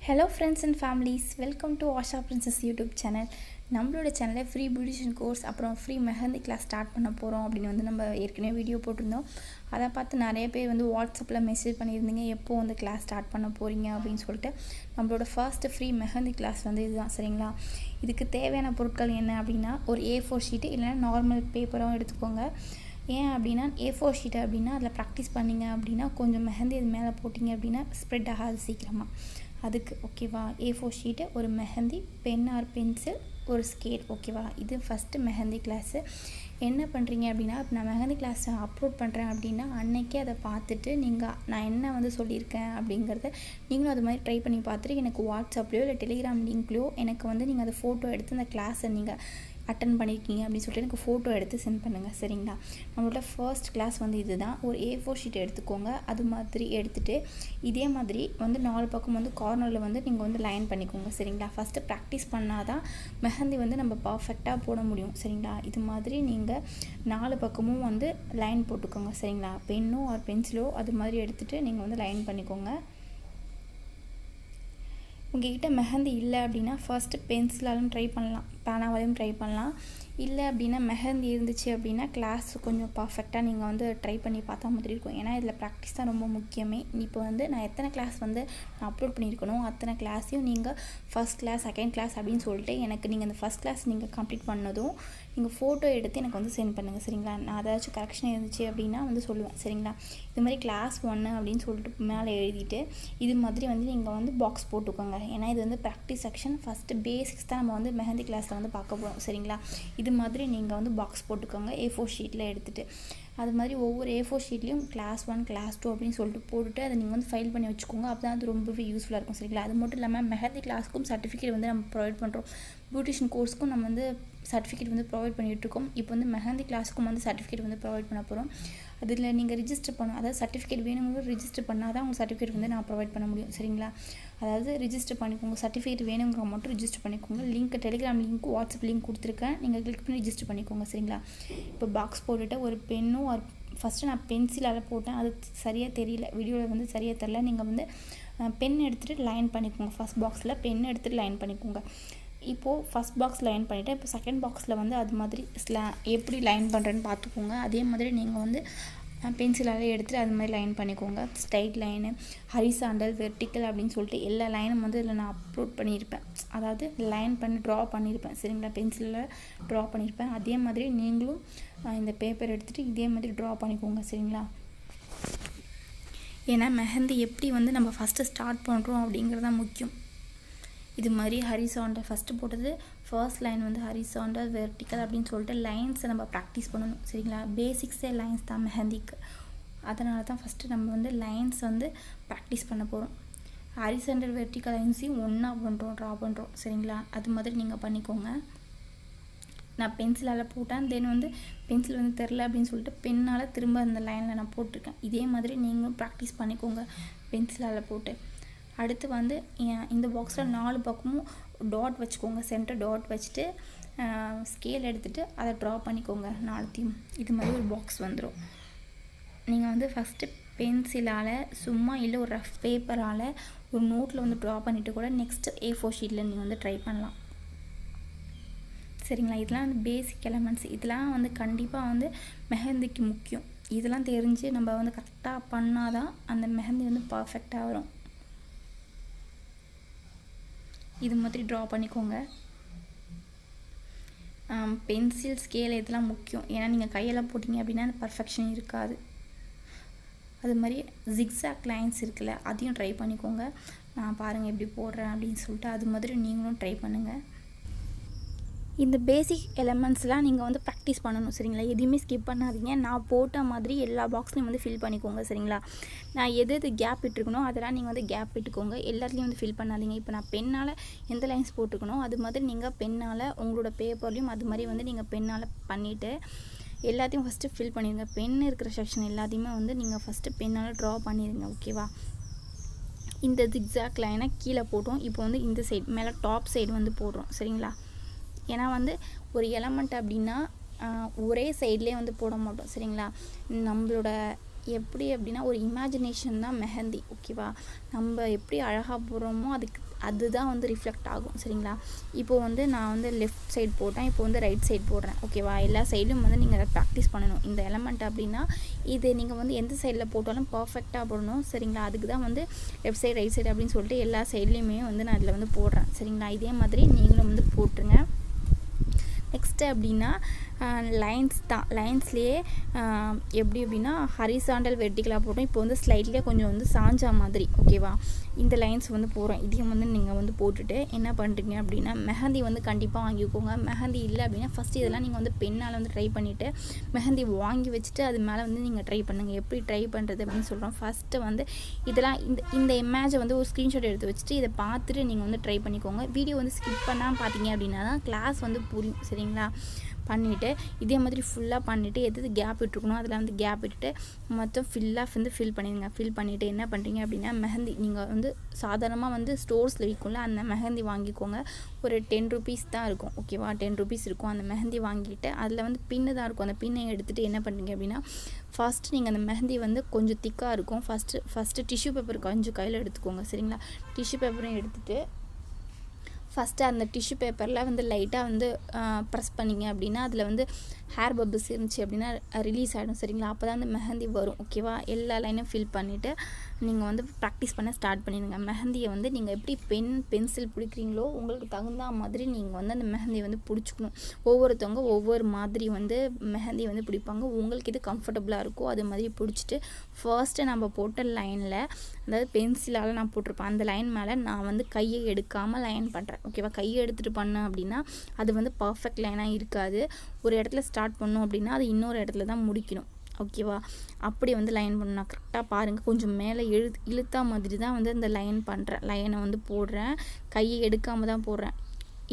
Hello friends and families, welcome to Asha Princess YouTube channel. நம்மளோட சேனலில் free beautician course அப்புறம் free mehndi class start பண்ண போகிறோம் அப்படின்னு வந்து நம்ம ஏற்கனவே வீடியோ போட்டிருந்தோம். அதை பார்த்து நிறைய பேர் வந்து வாட்ஸ்அப்பில் மெசேஜ் பண்ணியிருந்தீங்க எப்போ வந்து கிளாஸ் ஸ்டார்ட் பண்ண போகிறீங்க அப்படின்னு சொல்லிட்டு. நம்மளோட ஃபர்ஸ்ட் ஃப்ரீ மெஹந்தி கிளாஸ் வந்து இதுதான், சரிங்களா? இதுக்கு தேவையான பொருட்கள் என்ன அப்படின்னா, ஒரு A4 ஷீட்டு இல்லைனா நார்மல் பேப்பரும் எடுத்துக்கோங்க. ஏன் அப்படின்னா A4 ஷீட்டு அப்படின்னா அதில் ப்ராக்டிஸ் பண்ணிங்க அப்படின்னா கொஞ்சம் மெஹந்தி இது மேலே போட்டிங்க அப்படின்னா ஸ்ப்ரெட் ஆகாது சீக்கிரமாக. அதுக்கு ஓகேவா, A4 ஷீட்டு, ஒரு மெஹந்தி, பென் ஆர் பென்சில், ஒரு ஸ்கேல், ஓகேவா? இது ஃபஸ்ட்டு மெஹந்தி கிளாஸு. என்ன பண்ணுறீங்க அப்படின்னா, இப்போ நான் மெஹந்தி கிளாஸை அப்லோட் பண்ணுறேன் அப்படின்னா அன்றைக்கே அதை பார்த்துட்டு நான் என்ன வந்து சொல்லியிருக்கேன் அப்படிங்கிறத நீங்களும் அது மாதிரி ட்ரை பண்ணி பார்த்துட்டு எனக்கு வாட்ஸ்அப்லேயோ இல்லை டெலிகிராம் லிங்க்லேயோ எனக்கு வந்து நீங்கள் அதை ஃபோட்டோ எடுத்து அந்த கிளாஸை நீங்கள் அட்டன் பண்ணியிருக்கீங்க அப்படின்னு சொல்லிட்டு எனக்கு ஃபோட்டோ எடுத்து சென்ட் பண்ணுங்கள், சரிங்களா? நம்மளோட ஃபர்ஸ்ட் கிளாஸ் வந்து இதுதான். ஒரு A4 ஷீட் எடுத்துக்கோங்க. அது மாதிரி எடுத்துகிட்டு இதே மாதிரி வந்து 4 பக்கம் வந்து கார்னரில் வந்து நீங்கள் வந்து லைன் பண்ணிக்கோங்க, சரிங்களா? ஃபஸ்ட்டு ப்ராக்டிஸ் பண்ணால் தான் மெஹந்தி வந்து நம்ம பர்ஃபெக்டாக போட முடியும், சரிங்களா? இது மாதிரி நீங்கள் 4 பக்கமும் வந்து லைன் போட்டுக்கோங்க, சரிங்களா? பென்னோ ஆர் பென்சிலோ அது மாதிரி எடுத்துகிட்டு நீங்கள் வந்து லைன் பண்ணிக்கோங்க. உங்கள்கிட்ட மெஹந்தி இல்லை அப்படின்னா ஃபர்ஸ்ட்டு பென்சிலாலும் ட்ரை பண்ணலாம், பேனாவாலையும் ட்ரை பண்ணலாம். இல்லை அப்படின்னா மெஹந்தி இருந்துச்சு அப்படின்னா கிளாஸ் கொஞ்சம் பர்ஃபெக்டாக நீங்கள் வந்து ட்ரை பண்ணி பார்த்தா மாதிரி இருக்கும். ஏன்னா இதில் ப்ராக்டிஸ் தான் ரொம்ப முக்கியமே. இப்போ வந்து நான் எத்தனை கிளாஸ் வந்து நான் அப்லோட் பண்ணியிருக்கணும் அத்தனை கிளாஸையும் நீங்கள் ஃபஸ்ட் கிளாஸ் செகண்ட் கிளாஸ் அப்படின்னு சொல்லிட்டு எனக்கு நீங்கள் அந்த ஃபஸ்ட் கிளாஸ் நீங்கள் கம்ப்ளீட் பண்ணதும் நீங்கள் ஃபோட்டோ எடுத்து எனக்கு வந்து சென்ட் பண்ணுங்கள், சரிங்களா? நான் ஏதாச்சும் கரெக்ஷன் இருந்துச்சு அப்படின்னா வந்து சொல்லுவேன், சரிங்களா? இது மாதிரி class 1 அப்படின்னு சொல்லிட்டு மேலே எழுதிட்டு இது மாதிரி வந்து நீங்கள் வந்து பாக்ஸ் போட்டுக்கோங்க. ஏன்னா இது வந்து ப்ராக்டிஸ் செக்ஷன். ஃபஸ்ட்டு பேசிக்ஸ் தான் நம்ம வந்து மெஹந்தி கிளாஸில் வந்து பார்க்க போகிறோம், சரிங்களா? இது மாதிரி நீங்கள் வந்து பாக்ஸ் போட்டுக்கோங்க A4 ஷீட்டில் எடுத்துகிட்டு. அது மாதிரி ஒவ்வொரு A4 ஷீட்லேயும் class 1 class 2 அப்படின்னு சொல்லிட்டு போட்டுட்டு அதை நீங்கள் வந்து ஃபைல் பண்ணி வச்சுக்கோங்க. அப்போ தான் அது ரொம்பவே யூஸ்ஃபுல்லாக இருக்கும், சரிங்களா? அது மட்டும் இல்லாமல் மெஹந்தி கிளாஸுக்கும் சர்டிஃபிகேட் வந்து நம்ம ப்ரொவைட் பண்ணுறோம். பியூட்டிஷியன் கோர்ஸ்க்கும் நம்ம வந்து சர்டிஃபிகேட் வந்து ப்ரொவைட் பண்ணிகிட்ருக்கோம். இப்போ வந்து மெஹந்தி கிளாஸுக்கும் வந்து சர்டிஃபிகேட் வந்து ப்ரொவைட் பண்ண போகிறோம். அதில் நீங்கள் ரிஜிஸ்டர் பண்ணணும். அதாவது சர்டிஃபிகேட் வேணுங்கிற ரிஜிஸ்டர் பண்ணால் தான் உங்கள் சர்டிஃபிகேட் வந்து நான் ப்ரொவைட் பண்ண முடியும், சரிங்களா? அதாவது ரிஜிஸ்டர் பண்ணிக்கோங்க. சர்டிஃபிகேட் வேணுங்கிற மட்டும் ரிஜிஸ்டர் பண்ணிக்கோங்க. Link Telegram link WhatsApp link கொடுத்துருக்கேன், நீங்கள் கிளிக் பண்ணி ரிஜிஸ்டர் பண்ணிக்கோங்க, சரிங்களா? இப்போ பாக்ஸ் போட்டுட்டு ஒரு பென்னும் ஒரு ஃபஸ்ட்டு நான் பென்சிலால் போட்டேன், அது சரியாக தெரியல, வீடியோவில் வந்து சரியாக தெரியல. நீங்கள் வந்து பென் எடுத்துகிட்டு லைன் பண்ணிக்கோங்க. ஃபஸ்ட் பாக்ஸில் பென் எடுத்துகிட்டு லைன் பண்ணிக்கோங்க. இப்போது ஃபஸ்ட் பாக்ஸ் லைன் பண்ணிவிட்டு இப்போ செகண்ட் பாக்ஸில் வந்து அது மாதிரி எப்படி லைன் பண்ணுறேன்னு பார்த்துக்கோங்க. அதே மாதிரி நீங்கள் வந்து பென்சிலால் எடுத்துகிட்டு அது மாதிரி லைன் பண்ணிக்கோங்க. ஸ்ட்ரைட் லைனு, ஹரிசாண்டல், வெர்டிக்கல் அப்படின்னு சொல்லிட்டு எல்லா லைனும் வந்து இதில் நான் அப்லோட் பண்ணியிருப்பேன். அதாவது லைன் பண்ணி ட்ரா பண்ணியிருப்பேன், சரிங்களா? பென்சிலில் ட்ரா பண்ணியிருப்பேன். அதே மாதிரி நீங்களும் இந்த பேப்பர் எடுத்துகிட்டு இதே மாதிரி ட்ரா பண்ணிக்கோங்க, சரிங்களா? ஏன்னா மெஹந்தி எப்படி வந்து நம்ம ஃபஸ்ட்டு ஸ்டார்ட் பண்ணுறோம் அப்படிங்கிறது தான் முக்கியம். இது மாதிரி ஹரிசாண்டல் ஃபஸ்ட்டு போட்டது ஃபர்ஸ்ட் லைன் வந்து ஹரிசாண்டல், வெர்டிக்கல் அப்படின்னு சொல்லிட்டு லைன்ஸை நம்ம ப்ராக்டிஸ் பண்ணணும், சரிங்களா? பேசிக்ஸே லைன்ஸ் தான் மெஹந்திக்கு. அதனால தான் ஃபஸ்ட்டு நம்ம வந்து லைன்ஸ் வந்து ப்ராக்டிஸ் பண்ண போகிறோம். ஹரிசாண்டல் வெர்டிக்கல் லைன்ஸையும் ஒன்றா பண்ணுறோம், ட்ரா பண்ணுறோம், சரிங்களா? அது மாதிரி நீங்கள் பண்ணிக்கோங்க. நான் பென்சிலால் போட்டேன், தென் வந்து பென்சில் வந்து தெரில அப்படின்னு சொல்லிட்டு பென்னால் திரும்ப அந்த லைனில் நான் போட்டிருக்கேன். இதே மாதிரி நீங்களும் ப்ராக்டிஸ் பண்ணிக்கோங்க பென்சிலால் போட்டு. அடுத்து வந்து இந்த பாக்ஸில் 4 பக்கமும் டாட் வச்சுக்கோங்க. சென்டர் டாட் வச்சுட்டு ஸ்கேல் எடுத்துகிட்டு அதை ட்ரா பண்ணிக்கோங்க 4த்தையும். இது மாதிரி ஒரு பாக்ஸ் வந்துடும். நீங்கள் வந்து ஃபஸ்ட்டு பென்சிலால் சும்மா இல்லை ஒரு ரஃப் பேப்பரால் ஒரு நோட்டில் வந்து ட்ரா பண்ணிவிட்டு கூட நெக்ஸ்ட்டு A4 ஷீட்டில் நீங்கள் வந்து ட்ரை பண்ணலாம், சரிங்களா? இதெல்லாம் வந்து பேசிக் எலமெண்ட்ஸ். இதெல்லாம் வந்து கண்டிப்பாக வந்து மெஹந்திக்கு முக்கியம். இதெல்லாம் தெரிஞ்சு நம்ம வந்து கரெக்டாக பண்ணால் தான் அந்த மெஹந்தி வந்து பர்ஃபெக்டாக வரும். இது மாதிரி ட்ரா பண்ணிக்கோங்க. பென்சில், ஸ்கேல் இதெல்லாம் முக்கியம். ஏன்னா நீங்கள் கையெல்லாம் போட்டிங்க அப்படின்னா அந்த பர்ஃபெக்ஷன் இருக்காது. அது மாதிரி ஜிக்ஸாக் லைன்ஸ் இருக்குல்ல, அதையும் ட்ரை பண்ணிக்கோங்க. நான் பாருங்கள் எப்படி போடுறேன் அப்படின்னு சொல்லிட்டு அது மாதிரி நீங்களும் ட்ரை பண்ணுங்கள். இந்த பேசிக் எலமெண்ட்ஸ்லாம் நீங்கள் வந்து ப்ராக்டிஸ் பண்ணணும், சரிங்களா? எதையுமே ஸ்கிப் பண்ணாதீங்க. நான் போட்ட மாதிரி எல்லா பாக்ஸ்லையும் வந்து ஃபில் பண்ணிக்கோங்க, சரிங்களா? நான் எது கேப் விட்டுருக்கணும் அதெல்லாம் நீங்கள் வந்து கேப் விட்டுக்கோங்க. எல்லாத்துலேயும் வந்து ஃபில் பண்ணாதீங்க. இப்போ நான் பென்னால் எந்த லைன்ஸ் போட்டுக்கணும் அது மாதிரி நீங்கள் பென்னால் உங்களோட பேப்பர்லேயும் அது மாதிரி வந்து நீங்கள் பென்னால் பண்ணிவிட்டு எல்லாத்தையும் ஃபஸ்ட்டு ஃபில் பண்ணிடுங்க. பென் இருக்கிற செக்ஷன் எல்லாத்தையுமே வந்து நீங்கள் ஃபஸ்ட்டு பென்னால் ட்ரா பண்ணிடுங்க, ஓகேவா? இந்த ஜிக்ஸாக் லைனை கீழே போட்டோம். இப்போ வந்து இந்த சைடு மேலே டாப் சைடு வந்து போடுறோம், சரிங்களா? ஏன்னா வந்து ஒரு எலமெண்ட் அப்படின்னா ஒரே சைட்லேயே வந்து போட மாட்டோம், சரிங்களா? நம்மளோட எப்படி அப்படின்னா ஒரு இமேஜினேஷன் தான் மெஹந்தி, ஓகேவா? நம்ம எப்படி அழகாக போடுறோமோ அதுதான் வந்து ரிஃப்ளெக்ட் ஆகும் சரிங்களா. இப்போது வந்து நான் வந்து லெஃப்ட் சைடு போட்டேன், இப்போ வந்து ரைட் சைடு போடுறேன் ஓகேவா. எல்லா சைடும் வந்து நீங்கள் அதை ப்ராக்டிஸ் பண்ணணும். இந்த எலமெண்ட் அப்படின்னா இது நீங்கள் வந்து எந்த சைடில் போட்டாலும் பர்ஃபெக்டாக போடணும் சரிங்களா. அதுக்கு தான் வந்து லெஃப்ட் சைடு ரைட் சைடு அப்படின்னு சொல்லிட்டு எல்லா சைட்லேயுமே வந்து நான் அதில் வந்து போடுறேன் சரிங்களா. இதே மாதிரி நீங்களும் வந்து போட்டுருங்க. நெக்ஸ்ட்டு அப்படின்னா லைன்ஸ் தான். லைன்ஸ்லேயே எப்படி அப்படின்னா ஹரிசாண்டல் வெர்டிகலாக போட்டோம். இப்போ வந்து ஸ்லைட்லேயே கொஞ்சம் வந்து சாஞ்சா மாதிரி ஓகேவா. இந்த லைன்ஸ் வந்து போகிறோம். இதையும் வந்து நீங்கள் வந்து போட்டுட்டு என்ன பண்ணுறீங்க அப்படின்னா மெஹந்தி வந்து கண்டிப்பாக வாங்கிக்கோங்க. மெஹந்தி இல்லை அப்படின்னா ஃபஸ்ட்டு இதெல்லாம் நீங்கள் வந்து பெண்ணால் வந்து ட்ரை பண்ணிவிட்டு மெஹந்தி வாங்கி வச்சுட்டு அது மேலே வந்து நீங்கள் ட்ரை பண்ணுங்கள். எப்படி ட்ரை பண்ணுறது அப்படின்னு சொல்கிறோம். ஃபஸ்ட்டு வந்து இதெல்லாம் இந்த இமேஜை வந்து ஒரு ஸ்க்ரீன்ஷாட் எடுத்து வச்சுட்டு இதை பார்த்துட்டு நீங்கள் வந்து ட்ரை பண்ணிக்கோங்க. வீடியோ வந்து ஸ்கிப் பண்ணாமல் பார்த்தீங்க அப்படின்னா தான் கிளாஸ் வந்து புரியும் சரிங்களா. பண்ணிவிட்டு இதே மாதிரி ஃபுல்லாக பண்ணிவிட்டு எது கேப் விட்டுருக்கணும் அதில் வந்து கேப் விட்டுட்டு மொத்தம் ஃபில் பண்ணிடுங்க. ஃபில் பண்ணிவிட்டு என்ன பண்ணுறீங்க அப்படின்னா மெஹந்தி நீங்கள் வந்து சாதாரணமாக வந்து ஸ்டோர்ஸில் விற்கும்ல அந்த மெஹந்தி வாங்கிக்கோங்க. ஒரு 10 rupees தான் இருக்கும் ஓகேவா. 10 rupees இருக்கும். அந்த மெஹந்தி வாங்கிட்டு அதில் வந்து பின்னு தான் இருக்கும். அந்த பின்னை எடுத்துகிட்டு என்ன பண்ணுறீங்க அப்படின்னா ஃபஸ்ட்டு நீங்கள் அந்த மெஹந்தி வந்து கொஞ்சம் திக்காக இருக்கும். ஃபஸ்ட்டு டிஷ்யூ பேப்பர் கொஞ்சம் கையில் எடுத்துக்கோங்க சரிங்களா. டிஷ்யூ பேப்பரும் எடுத்துகிட்டு ஃபஸ்ட்டு அந்த டிஷ்யூ பேப்பரில் வந்து லைட்டாக வந்து ப்ரெஸ் பண்ணிங்க அப்படின்னா அதில் வந்து ஹேர் பபிள்ஸ் இருந்துச்சு அப்படின்னா ரிலீஸ் ஆகிடும் சரிங்களா. அப்போ தான் அந்த மெஹந்தி வரும் ஓகேவா. எல்லா லைனும் ஃபில் பண்ணிவிட்டு நீங்கள் வந்து ப்ராக்டிஸ் பண்ண ஸ்டார்ட் பண்ணிடுங்க. மெஹந்தியை வந்து நீங்கள் எப்படி பென்சில் பிடிக்கிறீங்களோ உங்களுக்கு தகுந்த மாதிரி நீங்கள் வந்து அந்த மெஹந்தியை வந்து பிடிச்சிக்கணும். ஒவ்வொருத்தவங்க ஒவ்வொரு மாதிரி வந்து மெஹந்தி வந்து பிடிப்பாங்க. உங்களுக்கு இது கம்ஃபர்டபுளாக இருக்கோ அது மாதிரி பிடிச்சிட்டு ஃபர்ஸ்ட்டு நம்ம போட்ட லைனில் அதாவது பென்சிலால் நான் போட்டிருப்பேன் அந்த லைன் மேலே நான் வந்து கையை எடுக்காமல் லைன் பண்ணுறேன் ஓகேவா. கையை எடுத்துகிட்டு பண்ணேன் அப்படின்னா அது வந்து பர்ஃபெக்ட் லைனாக இருக்காது. ஒரு இடத்துல ஸ்டார்ட் பண்ணோம் அப்படின்னா அது இன்னொரு இடத்துல தான் முடிக்கணும் ஓகேவா. அப்படி வந்து லைன் பண்ணணும். கரெக்டாக பாருங்கள். கொஞ்சம் மேலே இழுத்தா மாதிரி தான் வந்து அந்த லைனை வந்து போடுறேன். கையை எடுக்காமல் தான் போடுறேன்.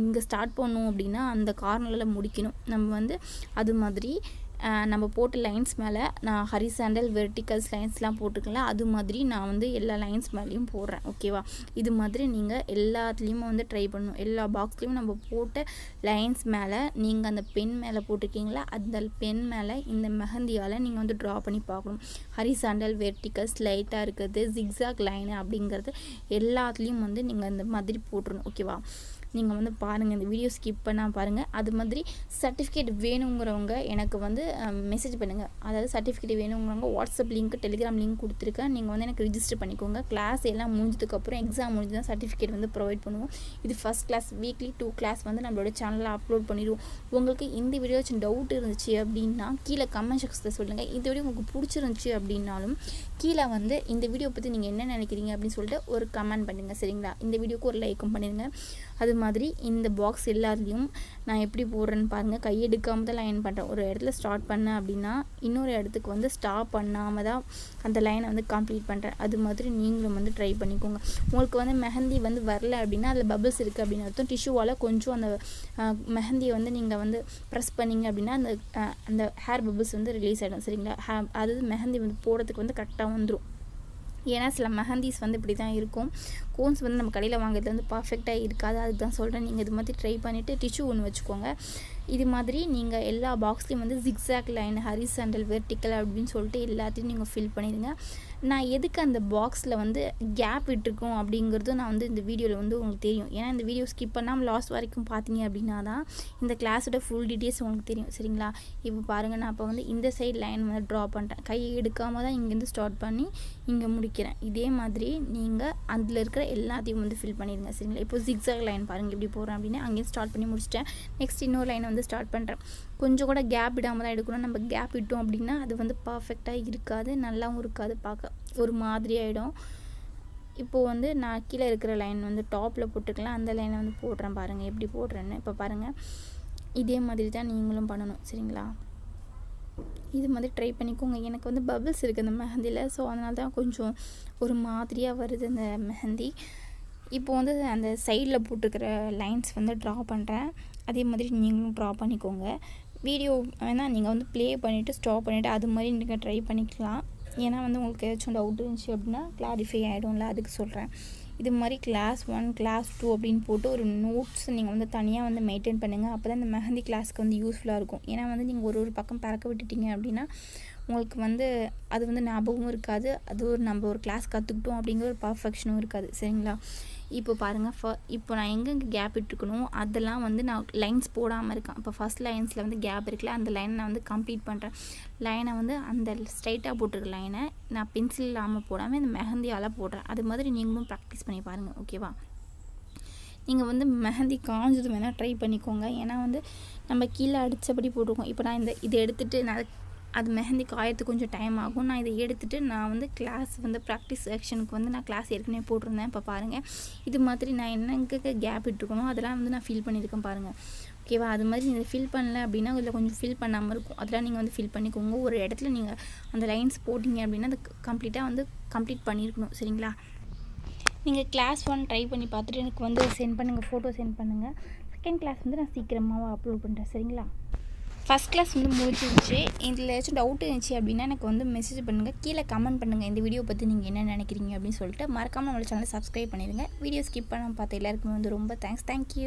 இங்கே ஸ்டார்ட் பண்ணோம் அப்படின்னா அந்த கார்னரில் முடிக்கணும். நம்ம வந்து அது மாதிரி நம்ம போட்ட லைன்ஸ் மேலே நான் ஹரிசாண்டல் வெர்டிகல்ஸ் லைன்ஸ்லாம் போட்டுக்கலாம். அது மாதிரி நான் வந்து எல்லா லைன்ஸ் மேலேயும் போடுறேன் ஓகேவா. இது மாதிரி நீங்கள் எல்லாத்துலேயும் வந்து ட்ரை பண்ணணும். எல்லா பாக்ஸ்லேயும் நம்ம போட்ட லைன்ஸ் மேலே நீங்கள் அந்த பென் மேலே போட்டிருக்கீங்களா அந்த பென் மேலே இந்த மெஹந்தியால் நீங்கள் வந்து ட்ரா பண்ணி பார்க்கணும். ஹரிசாண்டல் வெர்டிகல்ஸ் லைட்டாக இருக்கிறது ஜிக்ஸாக் லைனு அப்படிங்கிறது எல்லாத்துலேயும் வந்து நீங்கள் இந்த மாதிரி போட்டுருணும் ஓகேவா. நீங்கள் வந்து பாருங்கள். இந்த வீடியோ ஸ்கிப் பண்ணால் பாருங்கள். அது மாதிரி சர்டிஃபிகேட் வேணுங்கிறவங்க எனக்கு வந்து மெசேஜ் பண்ணுங்கள். அதாவது சர்டிஃபிகேட் வேணுங்கிறவங்க வாட்ஸ்அப் லிங்க் டெலிகிராம் லிங்க் கொடுத்துருக்கேன். நீங்கள் வந்து எனக்கு ரிஜிஸ்டர் பண்ணிக்கோங்க. கிளாஸ் எல்லாம் முடிஞ்சதுக்கப்புறம் எக்ஸாம் முடிஞ்சு தான் சர்டிஃபிகேட் வந்து ப்ரொவைட் பண்ணுவோம். இது ஃபஸ்ட் கிளாஸ். வீக்லி 2 கிளாஸ் வந்து நம்மளோட சேனலில் அப்லோட் பண்ணிடுவோம். உங்களுக்கு இந்த வீடியோ வச்சு டவுட் இருந்துச்சு அப்படின்னா கீழே கமெண்ட் செக்ஷனில் சொல்லுங்கள். இந்த வீடியோ உங்களுக்கு பிடிச்சிருந்துச்சி அப்படின்னாலும் கீழே வந்து இந்த வீடியோ பற்றி நீங்கள் என்ன நினைக்கிறீங்க அப்படின்னு சொல்லிட்டு ஒரு கமெண்ட் பண்ணுங்கள் சரிங்களா. இந்த வீடியோக்கு ஒரு லைக்கும் பண்ணிடுங்க. அது மாதிரி இந்த பாக்ஸ் எல்லாத்துலேயும் நான் எப்படி போடுறேன்னு பாருங்கள். கையெடுக்காமல் தான் லைன் பண்ணுறேன். ஒரு இடத்துல ஸ்டார்ட் பண்ணேன் அப்படின்னா இன்னொரு இடத்துக்கு வந்து ஸ்டாப் பண்ணாமல் தான் அந்த லைனை வந்து கம்ப்ளீட் பண்ணுறேன். அது மாதிரி நீங்களும் வந்து ட்ரை பண்ணிக்கோங்க. உங்களுக்கு வந்து மெஹந்தி வந்து வரல அப்படின்னா அதில் பபிள்ஸ் இருக்குது அப்படின்னு அர்த்தம். டிஷ்யூவால் கொஞ்சம் அந்த மெஹந்தியை வந்து நீங்கள் வந்து ப்ரெஸ் பண்ணிங்க அப்படின்னா அந்த ஹேர் பபிள்ஸ் வந்து ரிலீஸ் ஆகிடும் சரிங்களா. அதாவது மெஹந்தி வந்து போடுறதுக்கு வந்து கரெக்டாக வந்துடும். ஏன்னா சில மெஹந்திஸ் வந்து இப்படி தான் இருக்கும். கோன்ஸ் வந்து நம்ம கடையில் வாங்குறது வந்து பர்ஃபெக்டாக இருக்காது. அதுக்கு தான் சொல்கிறேன். நீங்கள் இது மாதிரி ட்ரை பண்ணிவிட்டு டிஷ்யூ ஒன்று வச்சுக்கோங்க. இது மாதிரி நீங்கள் எல்லா பாக்ஸ்லேயும் வந்து ஜிக்ஸாக் லைன் ஹரிசாண்டல் வெர்டிக்கல் அப்படின்னு சொல்லிட்டு எல்லாத்தையும் நீங்கள் ஃபில் பண்ணிடுங்க. நான் எதுக்கு அந்த பாக்ஸில் வந்து கேப் விட்டுருக்கோம் அப்படிங்கிறது நான் வந்து இந்த வீடியோவில் வந்து உங்களுக்கு தெரியும். ஏன்னா இந்த வீடியோ ஸ்கிப் பண்ணாமல் லாஸ்ட் வரைக்கும் பார்த்தீங்க அப்படின்னா தான் இந்த கிளாஸோட ஃபுல் டீட்டெயில்ஸ் உங்களுக்கு தெரியும் சரிங்களா. இப்போ பாருங்கள். நான் இப்போ வந்து இந்த சைடு லைன் வந்து ட்ரா பண்ணுறேன். கையை எடுக்காமல் தான் இங்கேருந்து ஸ்டார்ட் பண்ணி இங்கே முடிக்கிறேன். இதே மாதிரி நீங்கள் அதில் இருக்கிற எல்லாத்தையும் வந்து ஃபில் பண்ணிடுங்க சரிங்களா. இப்போ ஜிக்ஸாக் லைன் பாருங்கள் எப்படி போகிறேன் அப்படின்னு அங்கேயும் ஸ்டார்ட் பண்ணி முடிச்சிட்டேன். நெக்ஸ்ட் இன்னொரு லைனை வந்து ஸ்டார்ட் பண்ணுறேன். கொஞ்சம் கூட கேப் விடாமல் தான் எடுக்கணும். நம்ம கேப் விட்டோம் அப்படின்னா அது வந்து பர்ஃபெக்டாக இருக்காது, நல்லாவும் இருக்காது, பார்க்க ஒரு மாதிரி ஆகிடும். இப்போது வந்து நான் கீழே இருக்கிற லைன் வந்து டாப்பில் போட்டுக்கலாம். அந்த லைனை வந்து போடுறேன் பாருங்கள் எப்படி போடுறேன்னு. இப்போ பாருங்கள். இதே மாதிரி தான் நீங்களும் பண்ணணும் சரிங்களா. இது மாதிரி ட்ரை பண்ணிக்கோங்க. எனக்கு வந்து பபிள்ஸ் இருக்குது அந்த மெஹந்தியில். ஸோ அதனால தான் கொஞ்சம் ஒரு மாதிரியாக வருது அந்த மெஹந்தி. இப்போ வந்து அந்த சைடில் போட்டுருக்கிற லைன்ஸ் வந்து ட்ரா பண்ணுறேன். அதே மாதிரி நீங்களும் ட்ரா பண்ணிக்கோங்க. வீடியோ வேணால் நீங்கள் வந்து ப்ளே பண்ணிவிட்டு ஸ்டாப் பண்ணிவிட்டு அது மாதிரி நீங்கள் ட்ரை பண்ணிக்கலாம். ஏன்னா வந்து உங்களுக்கு ஏதாச்சும் டவுட் இருந்துச்சு அப்படின்னா கிளாரிஃபை ஆகிடும்ல, அதுக்கு சொல்கிறேன். இது மாதிரி class 1 class 2 அப்படின்னு போட்டு ஒரு நோட்ஸ் நீங்கள் வந்து தனியாக வந்து மெயின்டைன் பண்ணுங்கள். அப்போ தான் இந்த மெஹந்தி கிளாஸ்க்கு வந்து யூஸ்ஃபுல்லாக இருக்கும். ஏன்னா வந்து நீங்கள் ஒரு பக்கம் பறக்க விட்டுட்டீங்க அப்படின்னா உங்களுக்கு வந்து அது வந்து ஞாபகமும் இருக்காது, அது ஒரு நம்ம ஒரு கிளாஸ் கற்றுக்கிட்டோம் அப்படிங்கிற ஒரு பர்ஃபெக்ஷனும் இருக்காது. சரிங்களா? இப்போ பாருங்கள், இப்போ நான் எங்கெங்கே கேப் விட்டுருக்கணும் அதெல்லாம் வந்து நான் லைன்ஸ் போடாமல் இருக்கேன். இப்போ ஃபஸ்ட் லைன்ஸில் வந்து கேப் இருக்குல்ல, அந்த லைனை நான் வந்து கம்ப்ளீட் பண்ணுறேன். லைனை வந்து அந்த ஸ்ட்ரைட்டாக போட்டிருக்க லைனை நான் பென்சில் இல்லாமல் போடாமல் இந்த மெஹந்தியால் போடுறேன். அது மாதிரி நீங்களும் ப்ராக்டிஸ் பண்ணி பாருங்கள். ஓகேவா? நீங்கள் வந்து மெஹந்தி காஞ்சது வேணால் ட்ரை பண்ணிக்கோங்க. ஏன்னா வந்து நம்ம கீழே அடித்தபடி போட்டிருக்கோம். இப்போ நான் இதை எடுத்துகிட்டு நான் அது மெஹந்தி காயத்துக்கு கொஞ்சம் டைம் ஆகும். நான் இதை எடுத்துகிட்டு நான் வந்து கிளாஸ் வந்து ப்ராக்டிஸ் செக்ஷனுக்கு வந்து நான் கிளாஸ் ஏற்கனவே போட்டிருந்தேன். இப்போ பாருங்கள், இது மாதிரி நான் என்னங்க கேப் விட்டுருக்கணும் அதெல்லாம் வந்து நான் ஃபில் பண்ணியிருக்கேன் பாருங்கள். ஓகேவா? அது மாதிரி நீங்கள் ஃபில் பண்ணல அப்படின்னா அதில் கொஞ்சம் ஃபில் பண்ணாமல் இருக்கும். அதெல்லாம் நீங்கள் வந்து ஃபில் பண்ணிக்கோங்க. ஒரு இடத்துல நீங்கள் அந்த லைன்ஸ் போட்டிங்க அப்படின்னா அது கம்ப்ளீட் பண்ணியிருக்கணும். சரிங்களா? நீங்கள் கிளாஸ் 1 ட்ரை பண்ணி பார்த்துட்டு எனக்கு வந்து சென்ட் பண்ணுங்கள், ஃபோட்டோ சென்ட் பண்ணுங்கள். செகண்ட் கிளாஸ் வந்து நான் சீக்கிரமாக அப்லோட் பண்ணுறேன். சரிங்களா? ஃபஸ்ட் கிளாஸ் வந்து முடிஞ்சிருச்சு. இதில் ஏதாச்சும் டவுட் இருந்துச்சு அப்படின்னா எனக்கு வந்து மெசேஜ் பண்ணுங்கள், கீழே கமெண்ட் பண்ணுங்கள். இந்த வீடியோ பற்றி நீங்கள் என்ன நினைக்கிறீங்க அப்படின்னு சொல்லிட்டு மறக்காமல் நம்மளோட சேனலை சப்ஸ்கிரைப் பண்ணிடுங்க. வீடியோ ஸ்கிப் பண்ணாமல் பார்த்த எல்லாருக்குமே வந்து ரொம்ப தேங்க்யூ.